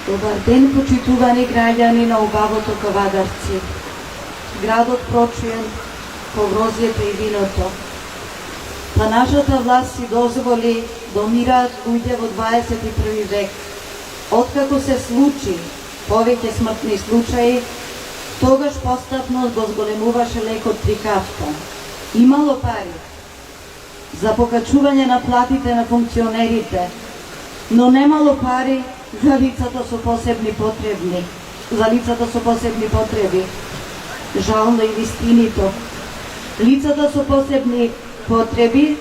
Добар ден, почитувани граѓани на убавото Кавадарци. Градот прочуен по грозјето и виното. Па нашата власт си дозволи да умираат луѓе во 21 век. Откако се случи повеќе смртни случаи, тогаш постапно го зголемуваше лекот при кафта. Имало пари за покачување на платите на функционерите, но немало пари за лицата со посебни потреби. Жално и вистинито. Лицата со посебни потреби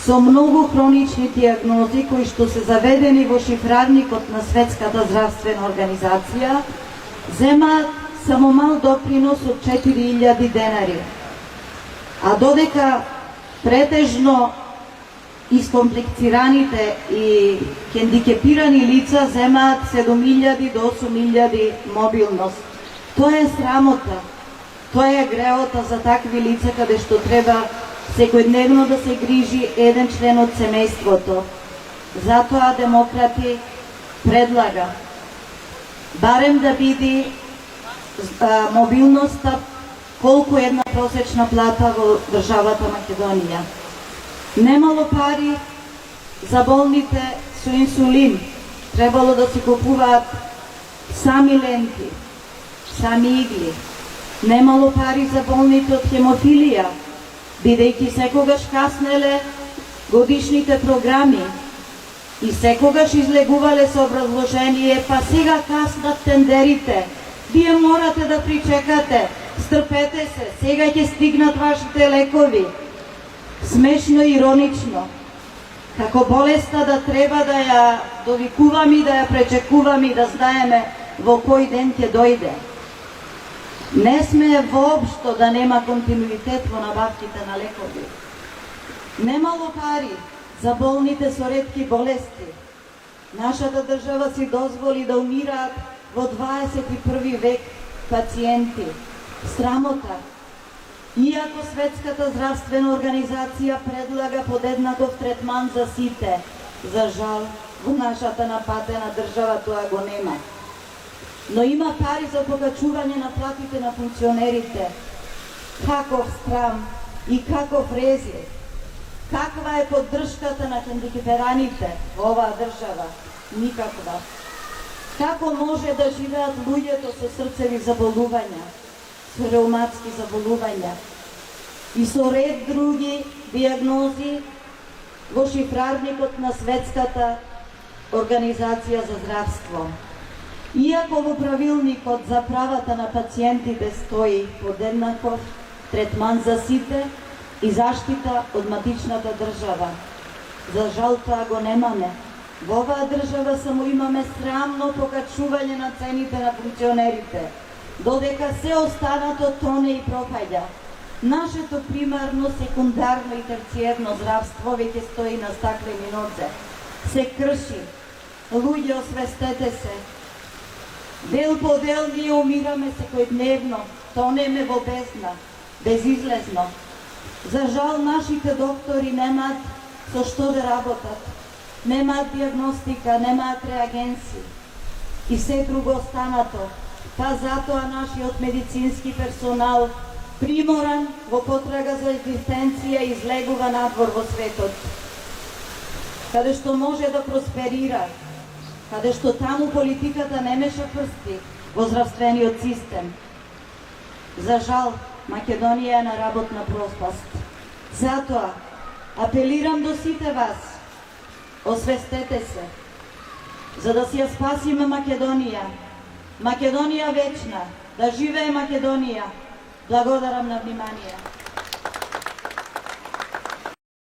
со многу хронични диагнози кои што се заведени во шифрарникот на Светската здравствена организација земаат само мал допринос од 4000 денари. А додека претежно искомплицираните и хендикепирани лица земаат 7000 до 8000 мобилност. Тоа е срамота. Тоа е греота за такви лица каде што треба секојдневно да се грижи еден член од семејството. Затоа демократи предлага барем да биде мобилноста колку една просечна плата во државата Македонија. Немало пари за болните со инсулин. Требало да си купуваат сами ленти, сами игли. Немало пари за болните од хемофилија, бидејќи секогаш каснеле годишните програми и секогаш излегувале со образложение, па сега каснат тендерите. Вие морате да причекате, стрпете се, сега ќе стигнат вашите лекови. Смешно и иронично. Како болеста да треба да ја довикуваме и да ја пречекуваме и да знаеме во кој ден ќе дојде. Не сме воопшто да нема континуитет во набавките на лекови. Немало пари за болните со ретки болести. Нашата држава си дозволи да умираат во 21 век пациенти. Срамота. Иако Светската здравствена организација предлага подеднаков третман за сите, за жал во нашата напатена држава тоа го нема. Но има пари за покачување на платите на функционерите. Каков срам и каков резил. Каква е поддршката на хендикепераните во оваа држава? Никаква. Како може да живеат луѓето со срцеви заболувања, со реуматски заболувања и со ред други диагнози во шифрарникот на Светската организација за здравство? Иако во правилникот за правата на пациентите стои подеднаков третман за сите и заштита од матичната држава. За жал тоа го немаме. Во оваа држава само имаме срамно покачување на цените на функционерите, додека се останато тоне и пропаѓа. Нашето примарно, секундарно и терциерно здравство веќе стои на стаклени нозе. Се крши. Луѓе, освестете се. Дел по дел ние умираме секојдневно, тонеме во бездна, безизлезно. За жал нашите доктори немаат со што да работат, немаат диагностика, немаат реагенси и се друго останато. Па затоа нашиот медицински персонал, приморан во потрага за екзистенција, излегува надвор во светот, каде што може да просперира, каде што таму политиката не меша прсти во здравствениот систем. За жал, Македонија е на работна пропаст. Затоа, апелирам до сите вас, освестете се, за да си ја спасиме Македонија. Македонија вечна, да живее Македонија. Благодарам на внимание.